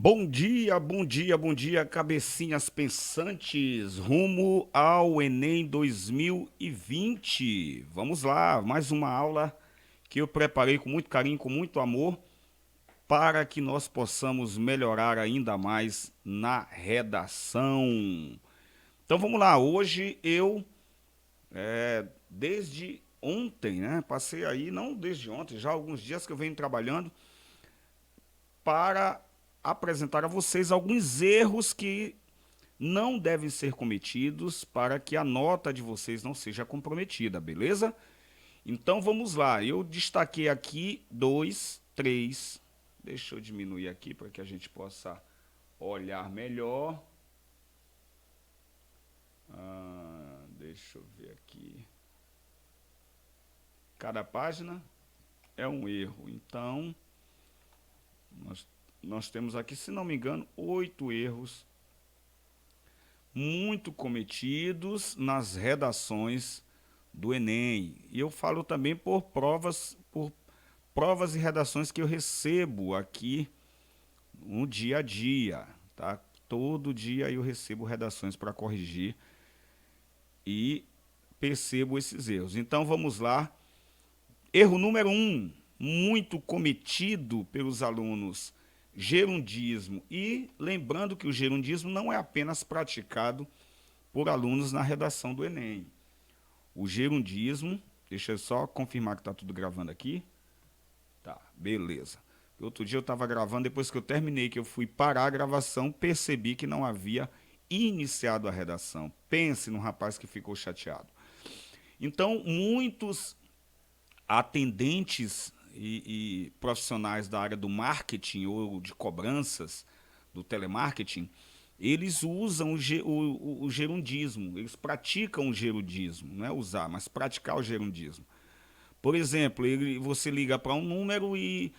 Bom dia, bom dia, bom dia, cabecinhas pensantes, rumo ao Enem 2020. Vamos lá, mais uma aula que eu preparei com muito carinho, com muito amor, para que nós possamos melhorar ainda mais na redação. Então vamos lá, hoje desde ontem, né, passei aí, não desde ontem, já há alguns dias que eu venho trabalhando, para apresentar a vocês alguns erros que não devem ser cometidos para que a nota de vocês não seja comprometida, beleza? Então vamos lá, eu destaquei aqui dois, três, deixa eu diminuir aqui para que a gente possa olhar melhor. Deixa eu ver aqui. Cada página é um erro, então nós temos aqui, se não me engano, 8 erros muito cometidos nas redações do Enem. E eu falo também por provas e redações que eu recebo aqui no dia a dia, tá? Todo dia eu recebo redações para corrigir e percebo esses erros. Então vamos lá. Erro número 1, muito cometido pelos alunos: gerundismo. E lembrando que o gerundismo não é apenas praticado por alunos na redação do Enem. O gerundismo, deixa eu só confirmar que está tudo gravando aqui. Tá, beleza. Outro dia eu estava gravando, depois que eu terminei, que eu fui parar a gravação, percebi que não havia iniciado a redação. Pense no rapaz que ficou chateado. Então, muitos atendentes e profissionais da área do marketing ou de cobranças, do telemarketing, eles usam o gerundismo, eles praticam o gerundismo, não é usar, mas praticar o gerundismo. Por exemplo, você liga para um número e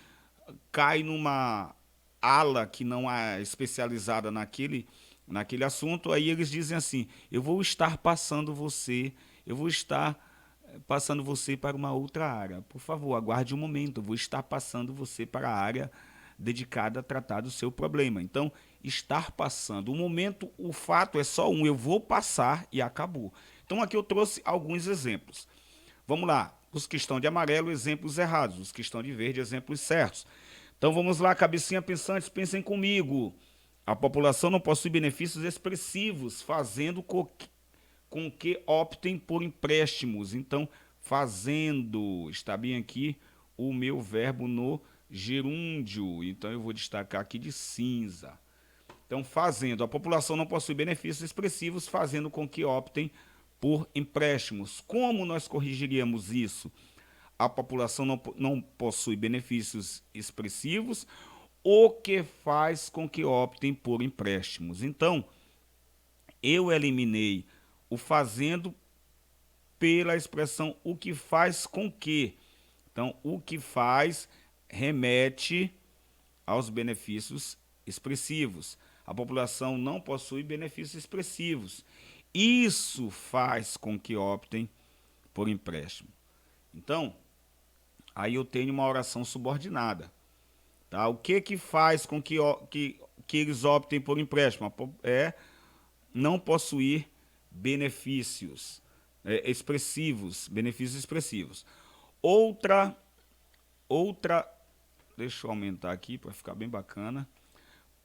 cai numa ala que não é especializada naquele assunto, aí eles dizem assim: eu vou estar passando você, eu vou estar passando você para uma outra área. Por favor, aguarde um momento, eu vou estar passando você para a área dedicada a tratar do seu problema. Então, estar passando. O momento, o fato é só um, eu vou passar e acabou. Então, aqui eu trouxe alguns exemplos. Vamos lá, os que estão de amarelo, exemplos errados, os que estão de verde, exemplos certos. Então, vamos lá, cabecinha pensantes, pensem comigo. A população não possui benefícios expressivos, fazendo com que optem por empréstimos. Então, fazendo, está bem aqui o meu verbo no gerúndio. Então, eu vou destacar aqui de cinza. Então, fazendo, a população não possui benefícios expressivos, fazendo com que optem por empréstimos. Como nós corrigiríamos isso? A população não possui benefícios expressivos, o que faz com que optem por empréstimos. Então, eu eliminei o fazendo pela expressão o que faz com que. Então, o que faz remete aos benefícios expressivos. A população não possui benefícios expressivos. Isso faz com que optem por empréstimo. Então, aí eu tenho uma oração subordinada. Tá? O que faz com que eles optem por empréstimo? É não possuir benefícios expressivos, benefícios expressivos. Outra, deixa eu aumentar aqui para ficar bem bacana.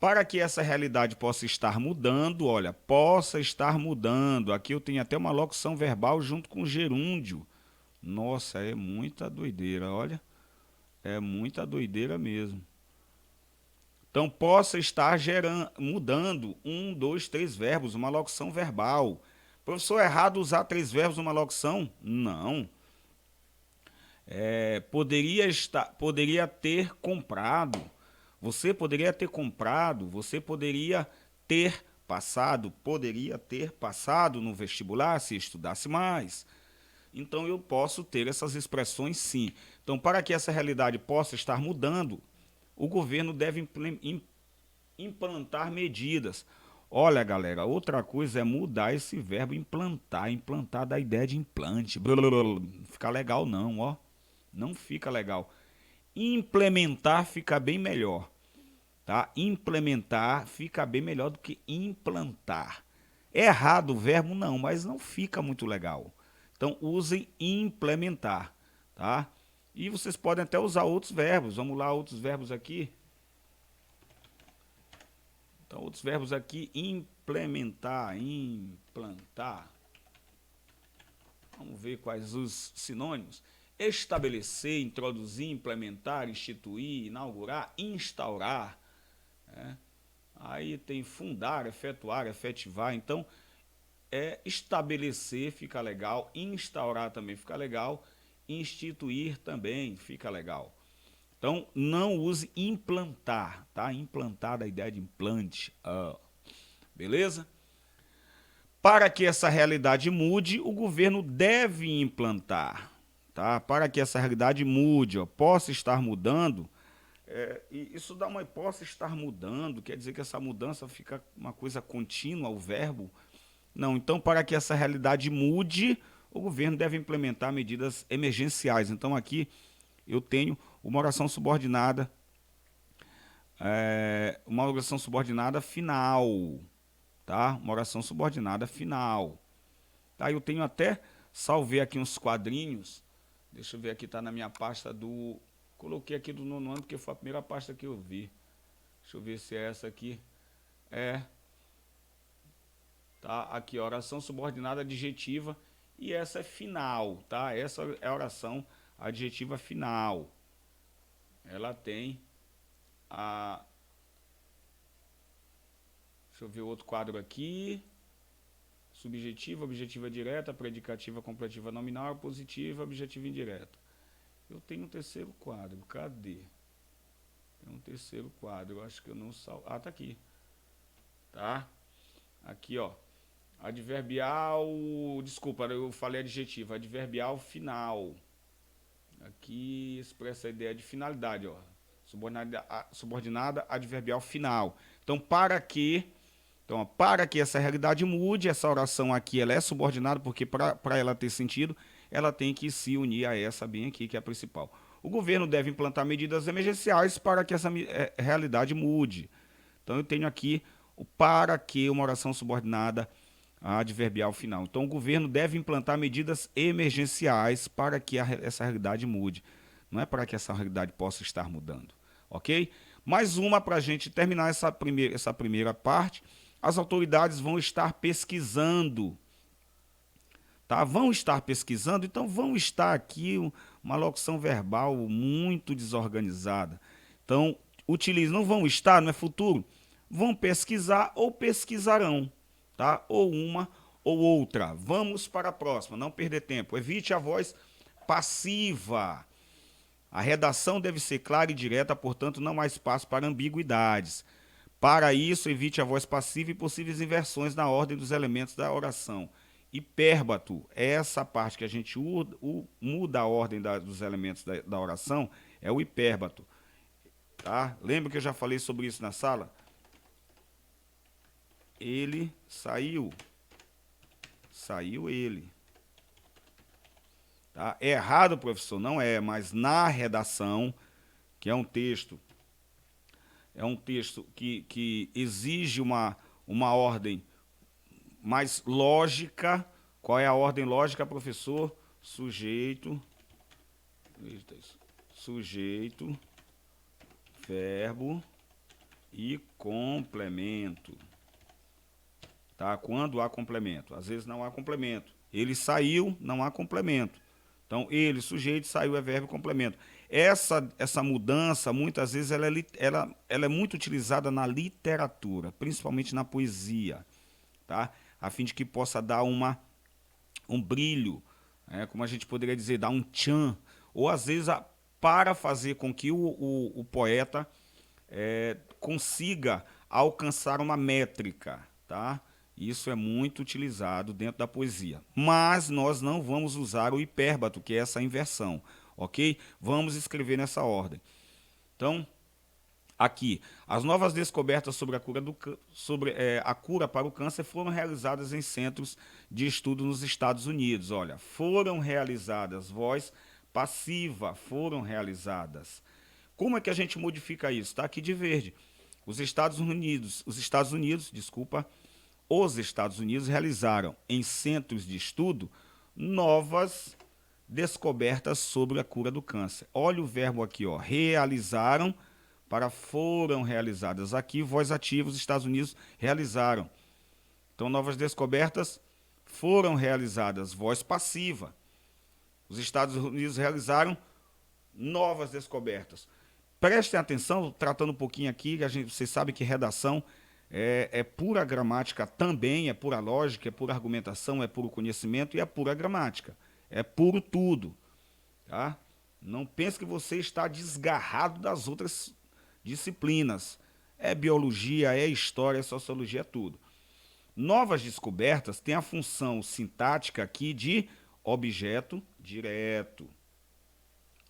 Para que essa realidade possa estar mudando, olha, possa estar mudando. Aqui eu tenho até uma locução verbal junto com gerúndio. Nossa, é muita doideira, olha. É muita doideira mesmo. Então, possa estar mudando 1, 2, 3 verbos, uma locução verbal. Professor, é errado usar 3 verbos numa locução? Não. Poderia ter comprado. Você poderia ter comprado, você poderia ter passado no vestibular se estudasse mais. Então eu posso ter essas expressões sim. Então, para que essa realidade possa estar mudando, o governo deve implantar medidas. Olha, galera, outra coisa é mudar esse verbo implantar, implantar da ideia de implante. Não fica legal não, ó. Não fica legal. Implementar fica bem melhor. tá? Implementar fica bem melhor do que implantar. É errado o verbo? Não, mas não fica muito legal. Então, usem implementar, tá? E vocês podem até usar outros verbos. Vamos lá, outros verbos aqui. Então, outros verbos aqui, implementar, implantar. Vamos ver quais os sinônimos. Estabelecer, introduzir, implementar, instituir, inaugurar, instaurar. Né? Aí tem fundar, efetuar, efetivar. Então, estabelecer fica legal, instaurar também fica legal, instituir também fica legal. Então, não use implantar, tá? Implantar, a ideia de implante. Beleza? Para que essa realidade mude, o governo deve implantar, tá? Para que essa realidade mude, ó, possa estar mudando, e isso dá uma possa estar mudando, quer dizer que essa mudança fica uma coisa contínua, o verbo. Não, então para que essa realidade mude, o governo deve implementar medidas emergenciais. Então aqui eu tenho uma oração subordinada, final, tá? Uma oração subordinada final. Tá? Eu tenho até, salvei aqui uns quadrinhos, deixa eu ver aqui, tá na minha pasta do, coloquei aqui do 9º ano, porque foi a primeira pasta que eu vi. Deixa eu ver se é essa aqui. Tá? Aqui, oração subordinada adjetiva, e essa é final, tá? Essa é a oração adjetiva final. Ela tem a... Deixa eu ver outro quadro aqui. Subjetiva, objetiva direta, predicativa, completiva nominal, positiva, objetiva indireta. Eu tenho um terceiro quadro, cadê? Tem um terceiro quadro, eu acho que eu não salvo. Ah, tá aqui. Tá? Aqui, ó. Adverbial, desculpa, eu falei adjetivo, adverbial final. Aqui expressa a ideia de finalidade, ó. Subordinada adverbial final. Então, para que essa realidade mude, essa oração aqui ela é subordinada, porque para ela ter sentido, ela tem que se unir a essa bem aqui, que é a principal. O governo deve implantar medidas emergenciais para que essa realidade mude. Então, eu tenho aqui o para que, uma oração subordinada adverbial final. Então, o governo deve implantar medidas emergenciais para que essa realidade mude. Não é para que essa realidade possa estar mudando. Ok? Mais uma para a gente terminar essa primeira parte. As autoridades vão estar pesquisando. Tá? Vão estar pesquisando, então vão estar aqui uma locução verbal muito desorganizada. Então, utilize, não vão estar, não é futuro. Vão pesquisar ou pesquisarão. Tá? Ou uma ou outra. Vamos para a próxima, não perder tempo. Evite a voz passiva. A redação deve ser clara e direta, portanto, não há espaço para ambiguidades. Para isso, evite a voz passiva e possíveis inversões na ordem dos elementos da oração. Hipérbato, essa parte que a gente muda a ordem dos elementos da oração, é o hipérbato. Tá? Lembra que eu já falei sobre isso na sala? Ele saiu. Saiu ele. Tá? É errado, professor? Não é, mas na redação, que é um texto que exige uma ordem mais lógica. Qual é a ordem lógica, professor? Sujeito, verbo e complemento. Tá? Quando há complemento. Às vezes não há complemento. Ele saiu, não há complemento. Então, ele, sujeito, saiu é verbo e complemento. Essa mudança, muitas vezes, ela é muito utilizada na literatura, principalmente na poesia, tá? A fim de que possa dar um brilho, como a gente poderia dizer, dar um tchan, ou às vezes para fazer com que o poeta consiga alcançar uma métrica, tá? Isso é muito utilizado dentro da poesia. Mas nós não vamos usar o hipérbato, que é essa inversão, ok? Vamos escrever nessa ordem. Então, aqui, as novas descobertas sobre a cura para o câncer foram realizadas em centros de estudo nos Estados Unidos. Olha, foram realizadas, voz passiva, foram realizadas. Como é que a gente modifica isso? Está aqui de verde. os Estados Unidos realizaram em centros de estudo novas descobertas sobre a cura do câncer. Olha o verbo aqui, ó, realizaram para foram realizadas. Aqui, voz ativa, os Estados Unidos realizaram. Então, novas descobertas foram realizadas, voz passiva. Os Estados Unidos realizaram novas descobertas. Prestem atenção, tratando um pouquinho aqui, vocês sabem que redação é pura gramática também, é pura lógica, é pura argumentação, é puro conhecimento e é pura gramática. É puro tudo. Tá? Não pense que você está desgarrado das outras disciplinas. É biologia, é história, é sociologia, é tudo. Novas descobertas têm a função sintática aqui de objeto direto.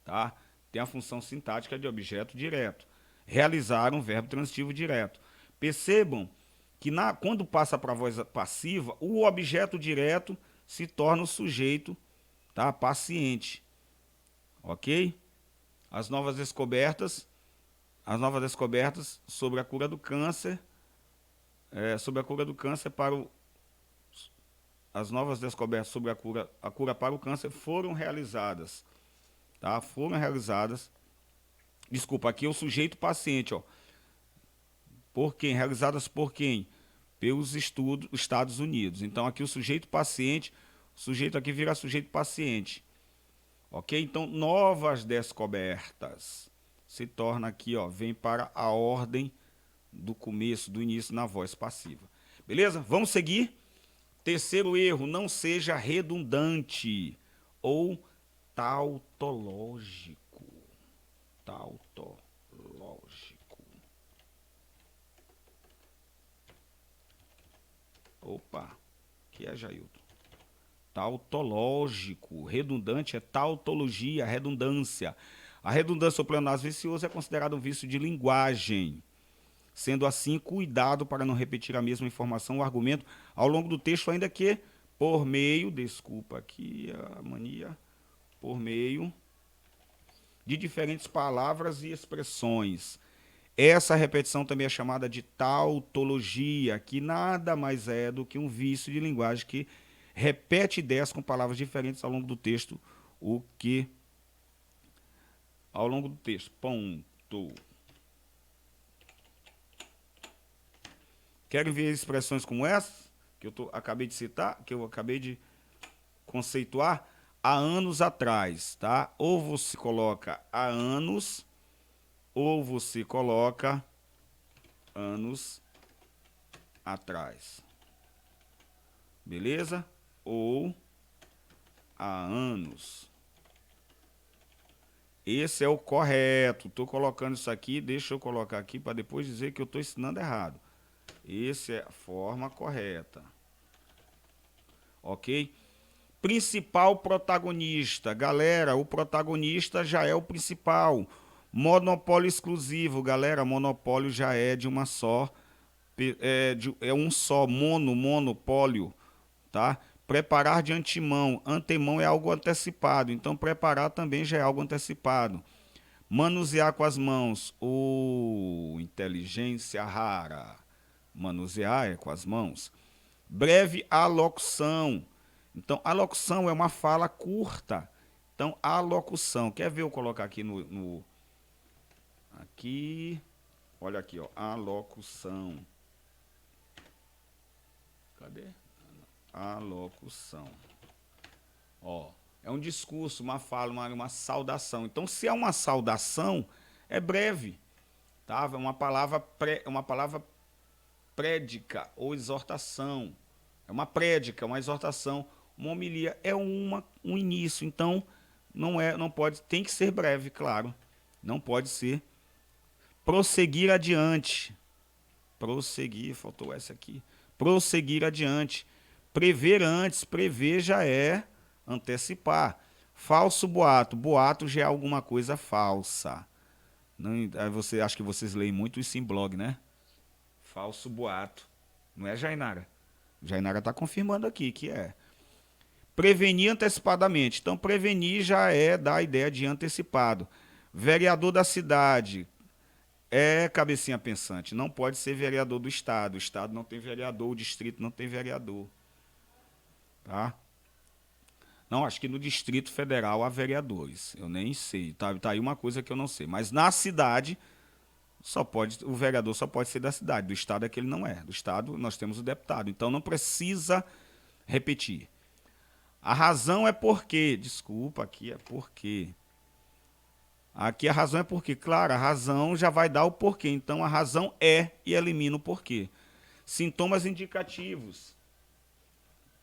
Tá? Tem a função sintática de objeto direto. Realizaram verbo transitivo direto. Percebam que quando passa para a voz passiva, o objeto direto se torna o sujeito, tá? Paciente. Ok? As novas descobertas sobre a cura do câncer, as novas descobertas sobre a cura para o câncer foram realizadas. Tá? Foram realizadas. Desculpa, aqui é o sujeito paciente, ó. Por quem? Realizadas por quem? Pelos Estados Unidos. Então, aqui o sujeito paciente, o sujeito aqui vira sujeito paciente. Ok? Então, novas descobertas. Se torna aqui, ó, vem para a ordem do começo, do início na voz passiva. Beleza? Vamos seguir. Terceiro erro, não seja redundante ou tautológico. Tautológico. Opa, que é, Jailton? Tautológico. Redundante é tautologia, redundância. A redundância ou pleonasmo vicioso é considerado um vício de linguagem. Sendo assim, cuidado para não repetir a mesma informação ou argumento ao longo do texto, ainda que por meio, desculpa aqui a mania, por meio de diferentes palavras e expressões. Essa repetição também é chamada de tautologia, que nada mais é do que um vício de linguagem que repete ideias com palavras diferentes ao longo do texto, Ponto. Querem ver expressões como essa, que eu acabei de citar, que eu acabei de conceituar? Há anos atrás, tá? Ou você coloca há anos, ou você coloca anos atrás. Beleza? Ou há anos. Esse é o correto. Estou colocando isso aqui, deixa eu colocar aqui para depois dizer que eu estou ensinando errado. Essa é a forma correta. Ok? Principal protagonista. Galera, o protagonista já é o principal. Monopólio exclusivo. Galera, monopólio já é de uma só. É um só. Monopólio. Tá? Preparar de antemão. Antemão é algo antecipado. Então, preparar também já é algo antecipado. Manusear com as mãos. Inteligência rara. Manusear é com as mãos. Breve alocução. Então, alocução é uma fala curta. Então, alocução. Quer ver eu colocar aqui aqui. Olha aqui, ó. Alocução. Cadê? Alocução. Ó. É um discurso, uma fala, uma saudação. Então, se é uma saudação, é breve. Tá? É uma palavra prédica ou exortação. É uma prédica, uma exortação. Uma homilia é um início. Então, não pode, tem que ser breve, claro. Não pode ser. Prosseguir adiante. Prosseguir, faltou essa aqui. Prosseguir adiante. Prever antes. Prever já é antecipar. Falso boato. Boato já é alguma coisa falsa. Não, acho que vocês leem muito isso em blog, né? Falso boato. Não é, Jainara? Jainara está confirmando aqui que é. Prevenir antecipadamente. Então, prevenir já é dar a ideia de antecipado. Vereador da cidade. É cabecinha pensante, não pode ser vereador do Estado. O Estado não tem vereador, o distrito não tem vereador. Tá? Não, acho que no Distrito Federal há vereadores. Eu nem sei. Tá aí uma coisa que eu não sei. Mas na cidade, o vereador só pode ser da cidade. Do Estado é que ele não é. Do Estado nós temos o deputado. Então não precisa repetir. A razão é porque. Desculpa, aqui é porque. Aqui a razão é porque. Claro, a razão já vai dar o porquê. Então a razão é e elimina o porquê. Sintomas indicativos.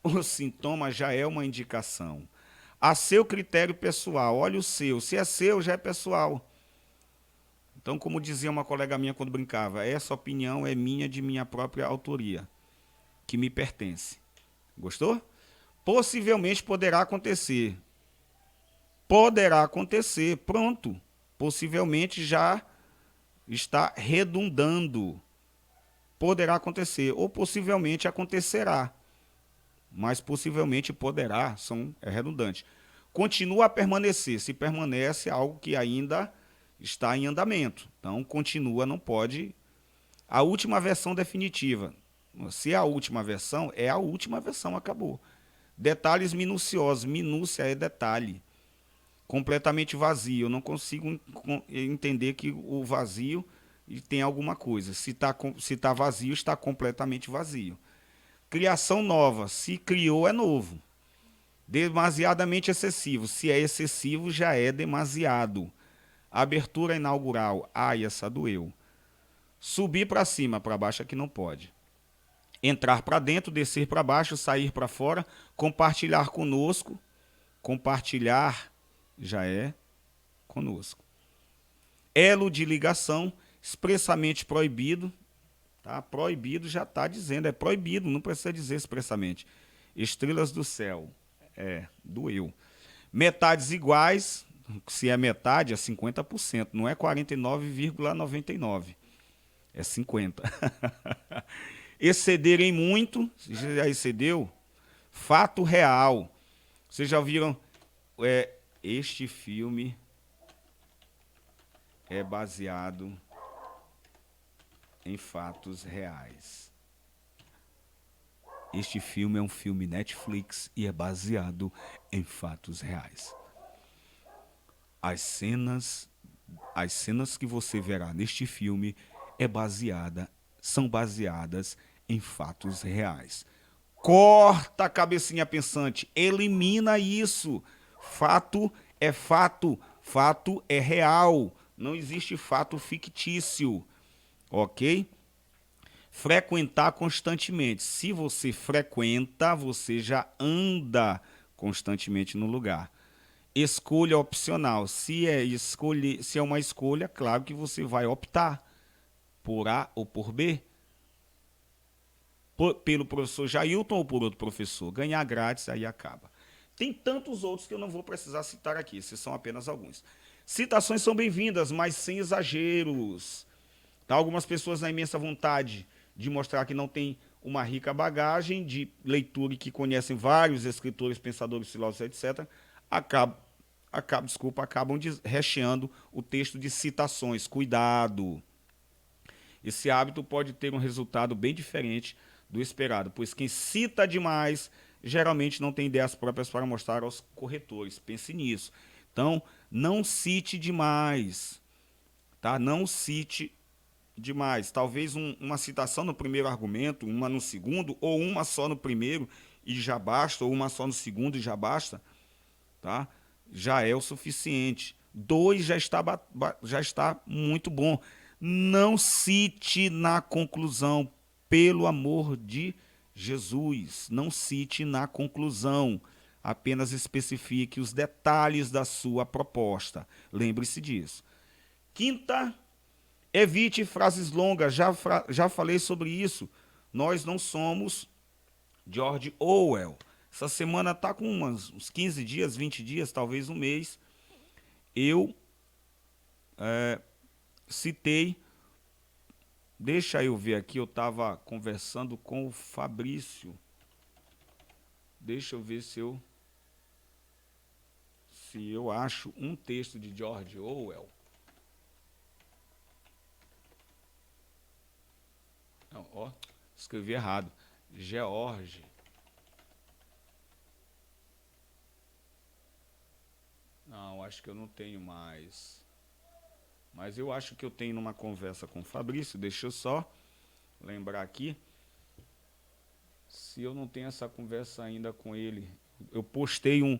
O sintoma já é uma indicação. A seu critério pessoal, olha o seu. Se é seu, já é pessoal. Então, como dizia uma colega minha quando brincava, essa opinião é minha, de minha própria autoria, que me pertence. Gostou? Possivelmente poderá acontecer. Poderá acontecer, pronto. Possivelmente já está redundando. Poderá acontecer, ou possivelmente acontecerá. Mas possivelmente poderá, é redundante. Continua a permanecer. Se permanece, é algo que ainda está em andamento. Então, continua, não pode. A última versão definitiva. Se é a última versão, é a última versão, acabou. Detalhes minuciosos. Minúcia é detalhe. Completamente vazio. Eu não consigo entender que o vazio tem alguma coisa. Se tá vazio, está completamente vazio. Criação nova. Se criou, é novo. Demasiadamente excessivo. Se é excessivo, já é demasiado. Abertura inaugural. Ai, essa doeu. Subir para cima, para baixo é que não pode. Entrar para dentro, descer para baixo, sair para fora. Compartilhar conosco. Compartilhar já é conosco. Elo de ligação, expressamente proibido. Tá? Proibido já está dizendo, é proibido, não precisa dizer expressamente. Estrelas do céu, doeu. Metades iguais, se é metade, é 50%, não é 49,99%, é 50%. Excederem muito, já excedeu, fato real. Vocês já viram, este filme é baseado em fatos reais. Este filme é um filme Netflix e é baseado em fatos reais. As cenas que você verá neste filme são baseadas em fatos reais. Corta a cabecinha pensante, elimina isso. Fato é fato, fato é real. Não existe fato fictício, ok? Frequentar constantemente. Se você frequenta, você já anda constantemente no lugar. Escolha opcional. Se é uma escolha, claro que você vai optar por A ou por B. Pelo professor Jailton ou por outro professor. Ganhar grátis, aí acaba. Tem tantos outros que eu não vou precisar citar aqui. Esses são apenas alguns. Citações são bem-vindas, mas sem exageros. Tá? Algumas pessoas na imensa vontade de mostrar que não tem uma rica bagagem de leitura e que conhecem vários escritores, pensadores, filósofos, etc., acabam recheando o texto de citações. Cuidado! Esse hábito pode ter um resultado bem diferente do esperado, pois quem cita demais geralmente não tem ideias próprias para mostrar aos corretores. Pense nisso. Então, não cite demais. Tá? Não cite demais. Talvez uma citação no primeiro argumento, uma no segundo, ou uma só no primeiro e já basta, ou uma só no segundo e já basta, tá? Já é o suficiente. Dois já está muito bom. Não cite na conclusão, pelo amor de Jesus. Não cite na conclusão. Apenas especifique os detalhes da sua proposta. Lembre-se disso. Quinta, evite frases longas, já falei sobre isso. Nós não somos George Orwell. Essa semana está com uns 15 dias, 20 dias, talvez um mês. Eu citei, deixa eu ver aqui, eu estava conversando com o Fabrício. Deixa eu ver se eu acho um texto de George Orwell. Ó, escrevi errado. George. Não, acho que eu não tenho mais. Mas eu acho que eu tenho numa conversa com o Fabrício. Deixa eu só lembrar aqui. Se eu não tenho essa conversa ainda com ele. Eu postei um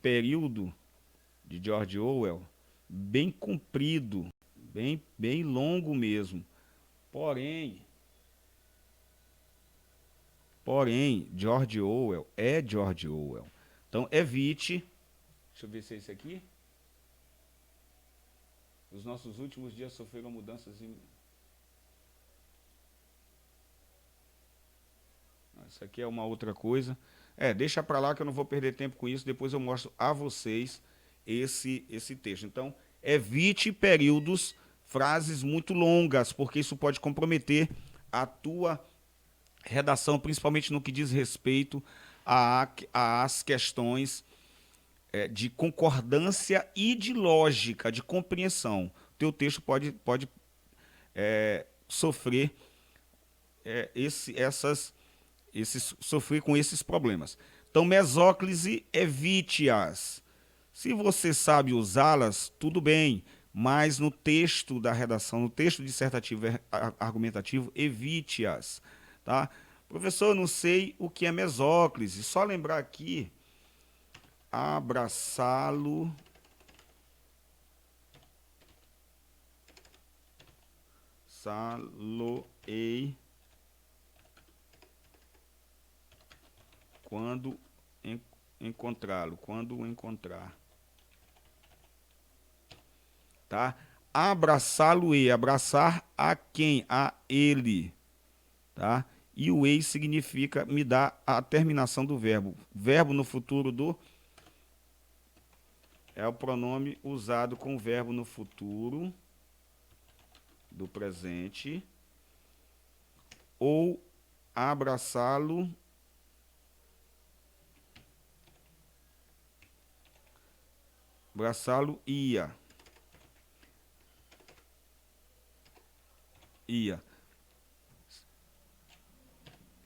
período de George Orwell bem comprido, bem longo mesmo. Porém, George Orwell é George Orwell. Então, evite. Deixa eu ver se é esse aqui. Os nossos últimos dias sofreram mudanças em... Isso aqui é uma outra coisa. Deixa pra lá que eu não vou perder tempo com isso. Depois eu mostro a vocês esse texto. Então, evite períodos, frases muito longas, porque isso pode comprometer a tua redação, principalmente no que diz respeito às questões de concordância e de lógica, de compreensão. O teu texto pode sofrer sofrer com esses problemas. Então, mesóclise, evite-as. Se você sabe usá-las, tudo bem, mas no texto da redação, no texto dissertativo argumentativo, evite-as. Tá? Professor, eu não sei o que é mesóclise. Só lembrar aqui, abraçá-lo, saloei, quando encontrá-lo, quando o encontrar. Tá? Abraçá-lo-ei, abraçar a quem? A ele. Tá? E o ei significa me dá a terminação do verbo. Verbo no futuro do... É o pronome usado com o verbo no futuro do presente. Ou abraçá-lo. Abraçá-lo ia.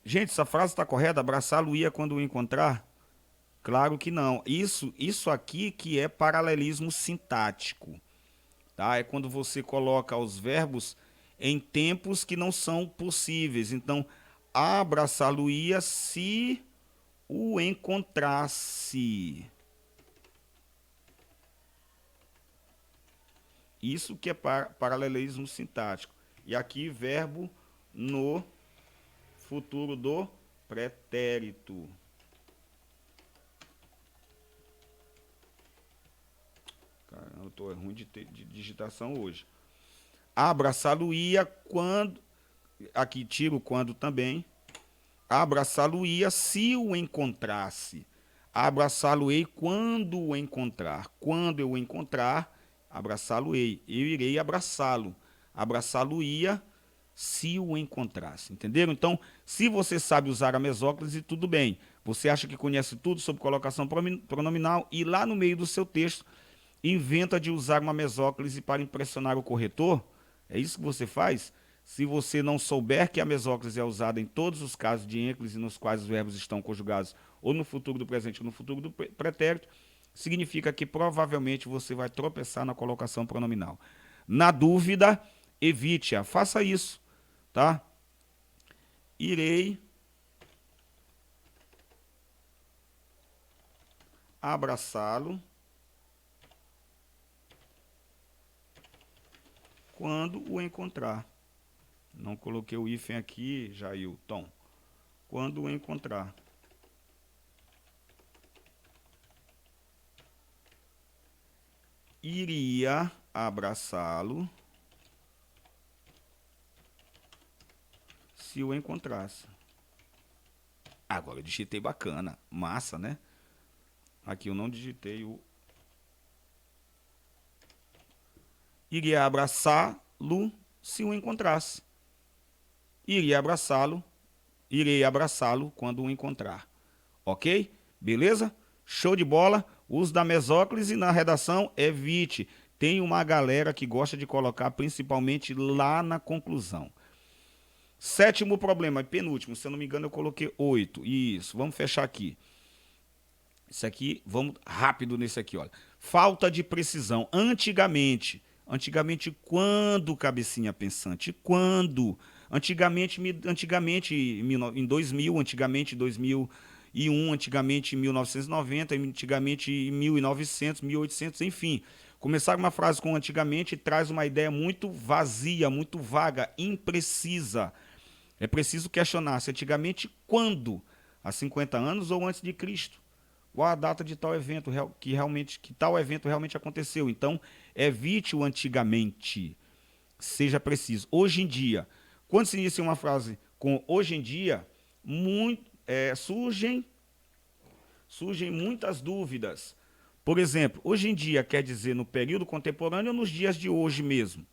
Gente, essa frase está correta? Abraçá-lo ia quando o encontrar? Claro que não. Isso aqui que é paralelismo sintático. Tá? É quando você coloca os verbos em tempos que não são possíveis. Então, abraçá-lo ia se o encontrasse. Isso que é paralelismo sintático. E aqui, verbo no futuro do pretérito. Caramba, eu tô ruim de digitação hoje. Abraçá-lo-ia quando... Aqui tiro quando também. Abraçá-lo-ia se o encontrasse. Abraçá-lo-ei quando o encontrar. Quando eu o encontrar, abraçá-lo-ei. Eu irei abraçá-lo. Abraçá-lo-ia se o encontrasse. Entenderam? Então, se você sabe usar a mesóclise, tudo bem. Você acha que conhece tudo sobre colocação pronominal e lá no meio do seu texto inventa de usar uma mesóclise para impressionar o corretor? É isso que você faz? Se você não souber que a mesóclise é usada em todos os casos de ênclise nos quais os verbos estão conjugados ou no futuro do presente ou no futuro do pretérito, significa que provavelmente você vai tropeçar na colocação pronominal. Na dúvida, evite-a. Faça isso, tá? Irei abraçá-lo quando o encontrar. Não coloquei o hífen aqui, Jailton. Quando o encontrar. Iria abraçá-lo se o encontrasse. Agora eu digitei bacana. Massa, né? Aqui eu não digitei o... Iria abraçá-lo se o encontrasse. Irei abraçá-lo quando o encontrar. Ok? Beleza? Show de bola. Uso da mesóclise na redação, evite. Tem uma galera que gosta de colocar principalmente lá na conclusão. Sétimo problema, penúltimo, se eu não me engano eu coloquei 8. Isso, vamos fechar aqui. Isso aqui, vamos rápido nesse aqui, olha. Falta de precisão. Antigamente quando, cabecinha pensante? Quando? Antigamente em 2000, antigamente em 2001, antigamente em 1990, antigamente em 1900, 1800, enfim. Começar uma frase com antigamente traz uma ideia muito vazia, muito vaga, imprecisa. É preciso questionar se antigamente quando? Há 50 anos ou antes de Cristo? Qual a data de tal evento que tal evento realmente aconteceu? Então, evite o antigamente. Seja preciso. Hoje em dia, quando se inicia uma frase com hoje em dia, surgem muitas dúvidas. Por exemplo, hoje em dia quer dizer no período contemporâneo ou nos dias de hoje mesmo?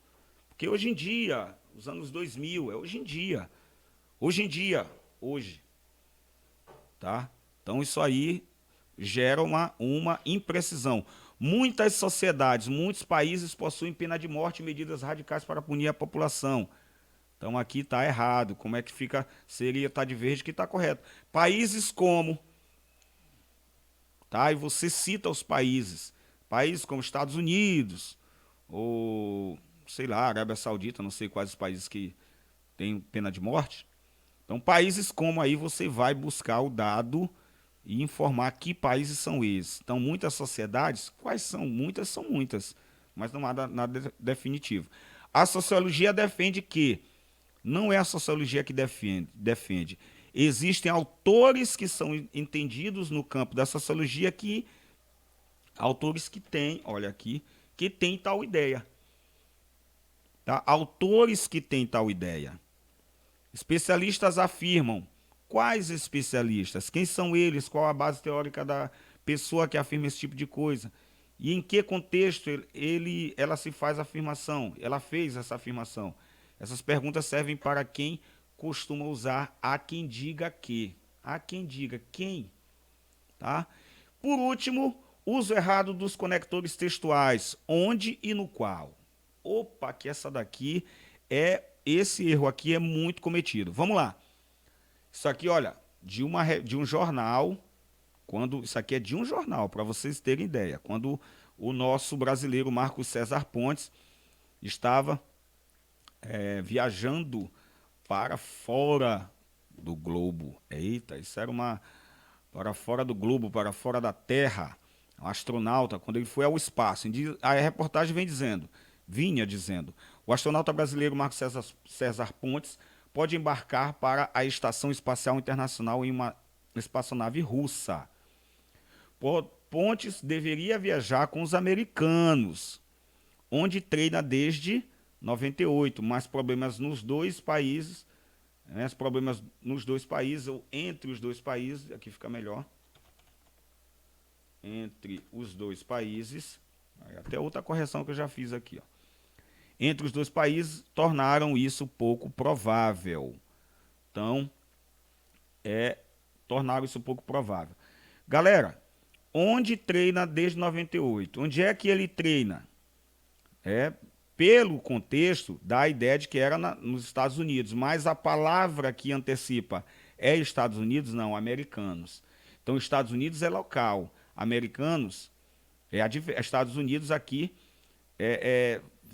Porque hoje em dia, os anos 2000, é hoje em dia. Hoje em dia, hoje. Tá? Então isso aí gera uma imprecisão. Muitas sociedades, muitos países possuem pena de morte e medidas radicais para punir a população. Então aqui está errado. Como é que fica? Seria estar de verde que está correto. Países como, tá? E você cita os países como Estados Unidos ou sei lá, Arábia Saudita, não sei quais os países que têm pena de morte. Então países como aí você vai buscar o dado e informar que países são esses. Então, muitas sociedades, quais são? São muitas, mas não há nada definitivo. A sociologia defende que, não é a sociologia que defende. Existem autores que são entendidos no campo da sociologia autores que têm, olha aqui, que têm tal ideia. Tá? Autores que têm tal ideia. Especialistas afirmam. Quais especialistas? Quem são eles? Qual a base teórica da pessoa que afirma esse tipo de coisa? E em que contexto ela se faz a afirmação? Ela fez essa afirmação? Essas perguntas servem para quem costuma usar há quem diga que. Há quem diga quem. Tá? Por último, uso errado dos conectores textuais. Onde e no qual. Opa, que esse erro aqui é muito cometido. Vamos lá. Isso aqui, olha, de um jornal, isso aqui é de um jornal, para vocês terem ideia, quando o nosso brasileiro Marcos César Pontes estava viajando para fora do globo. Eita, isso era para fora do globo, para fora da Terra. Um astronauta, quando ele foi ao espaço. A reportagem vinha dizendo, o astronauta brasileiro Marcos César Pontes pode embarcar para a Estação Espacial Internacional em uma espaçonave russa. Pontes deveria viajar com os americanos, onde treina desde 98, mas problemas nos dois países, ou entre os dois países, aqui fica melhor, entre os dois países, até outra correção que eu já fiz aqui, ó. Entre os dois países, tornaram isso pouco provável. Então, tornaram isso pouco provável. Galera, onde treina desde 98? Onde é que ele treina? Pelo contexto, dá a ideia de que era nos Estados Unidos, mas a palavra que antecipa é Estados Unidos? Não, americanos. Então, Estados Unidos é local, americanos Estados Unidos aqui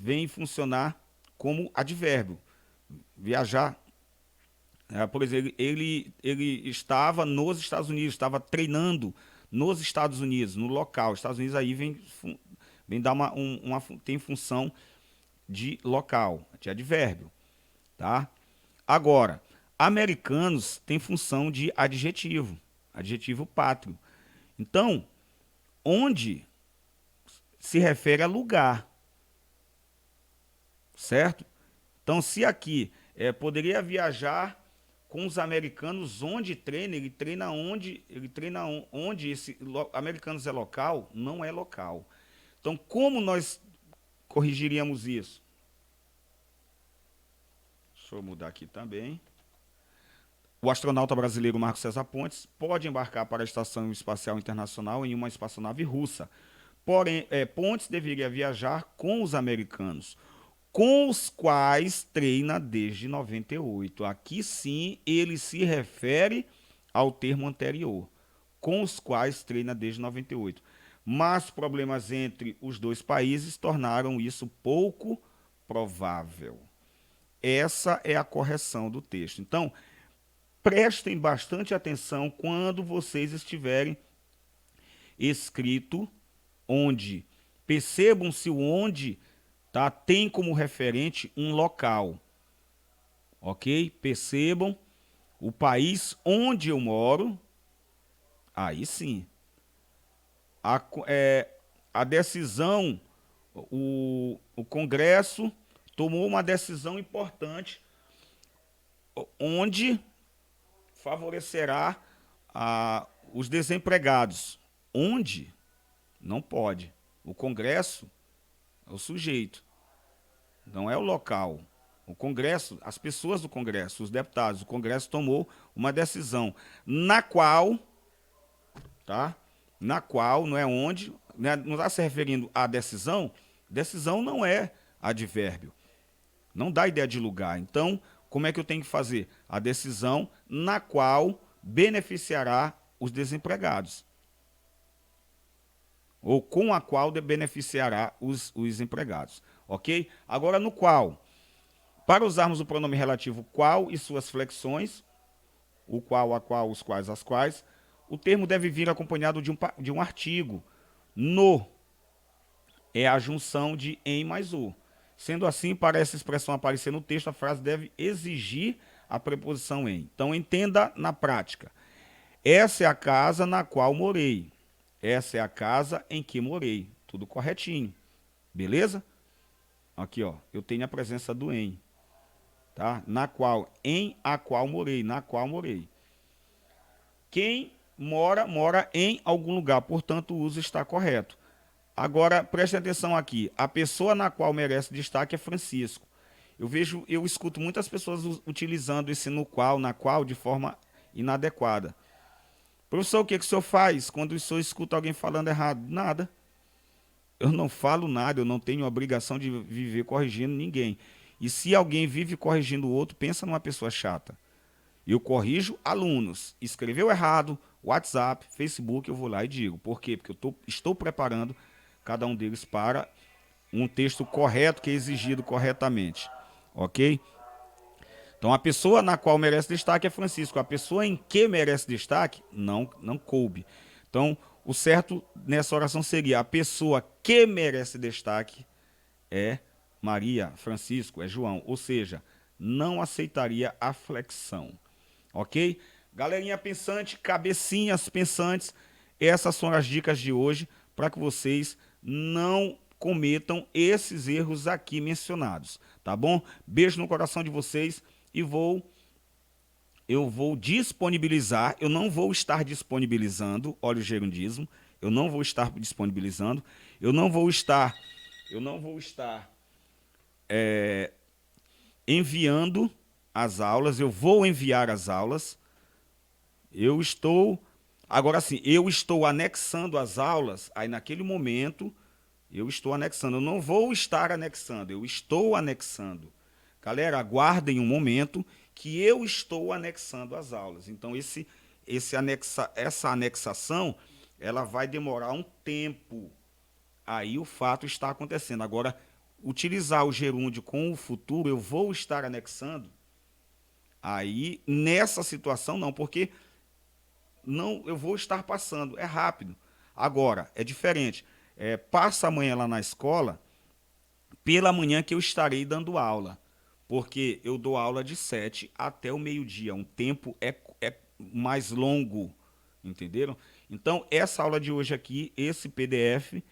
vem funcionar como advérbio. Viajar. Por exemplo, ele estava nos Estados Unidos, estava treinando nos Estados Unidos, no local. Estados Unidos aí vem dar tem função de local, de advérbio. Tá? Agora, americanos tem função de adjetivo pátrio. Então, onde se refere a lugar. Certo? Então, se aqui poderia viajar com os americanos onde treina, ele treina onde americanos é local, não é local. Então, como nós corrigiríamos isso? Deixa eu mudar aqui também. O astronauta brasileiro Marcos César Pontes pode embarcar para a Estação Espacial Internacional em uma espaçonave russa. Porém, Pontes deveria viajar com os americanos, com os quais treina desde 98. Aqui sim ele se refere ao termo anterior, com os quais treina desde 98. Mas problemas entre os dois países tornaram isso pouco provável. Essa é a correção do texto. Então, prestem bastante atenção quando vocês estiverem escrito onde. Percebam se o onde tá, tem como referente um local. Ok? Percebam o país onde eu moro. Aí sim. A decisão, o Congresso tomou uma decisão importante onde favorecerá os desempregados. Onde? Não pode. O Congresso é o sujeito, não é o local. O Congresso, as pessoas do Congresso, os deputados, o Congresso tomou uma decisão na qual, tá? Na qual, não é onde, né, não está se referindo à decisão. Decisão não é advérbio, não dá ideia de lugar. Então, como é que eu tenho que fazer? A decisão na qual beneficiará os desempregados, ou com a qual beneficiará os empregados, ok? Agora, no qual, para usarmos o pronome relativo qual e suas flexões, o qual, a qual, os quais, as quais, o termo deve vir acompanhado de um artigo. No é a junção de em mais o. Sendo assim, para essa expressão aparecer no texto, a frase deve exigir a preposição em. Então, entenda na prática. Essa é a casa na qual morei. Essa é a casa em que morei. Tudo corretinho. Beleza? Aqui, ó. Eu tenho a presença do em. Tá? Na qual. Em a qual morei. Na qual morei. Quem mora, mora em algum lugar. Portanto, o uso está correto. Agora, preste atenção aqui. A pessoa na qual merece destaque é Francisco. Eu escuto muitas pessoas utilizando esse no qual, na qual, de forma inadequada. Professor, o que o senhor faz quando o senhor escuta alguém falando errado? Nada. Eu não falo nada, eu não tenho obrigação de viver corrigindo ninguém. E se alguém vive corrigindo o outro, pensa numa pessoa chata. Eu corrijo alunos. Escreveu errado, WhatsApp, Facebook, eu vou lá e digo. Por quê? Porque eu estou preparando cada um deles para um texto correto, que é exigido corretamente. Ok? Então, a pessoa na qual merece destaque é Francisco. A pessoa em que merece destaque, não coube. Então, o certo nessa oração seria: a pessoa que merece destaque é Maria, Francisco, é João. Ou seja, não aceitaria a flexão. Ok? Galerinha pensante, cabecinhas pensantes, essas são as dicas de hoje para que vocês não cometam esses erros aqui mencionados. Tá bom? Beijo no coração de vocês. E eu vou disponibilizar, eu não vou estar disponibilizando, olha o gerundismo, eu não vou estar disponibilizando, eu não vou estar enviando as aulas, eu vou enviar as aulas, agora sim, eu estou anexando as aulas, aí naquele momento eu estou anexando, eu não vou estar anexando, eu estou anexando. Galera, aguardem um momento que eu estou anexando as aulas. Então, essa anexação, ela vai demorar um tempo. Aí o fato está acontecendo. Agora, utilizar o gerúndio com o futuro, eu vou estar anexando. Aí, nessa situação, não, porque não, eu vou estar passando. É rápido. Agora, é diferente. Passa amanhã lá na escola, pela manhã que eu estarei dando aula. Porque eu dou aula de 7 até o meio-dia. Um tempo é mais longo, entenderam? Então, essa aula de hoje aqui, esse PDF,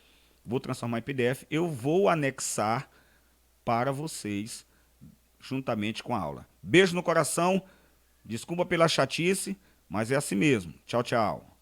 vou transformar em PDF, eu vou anexar para vocês, juntamente com a aula. Beijo no coração, desculpa pela chatice, mas é assim mesmo. Tchau, tchau.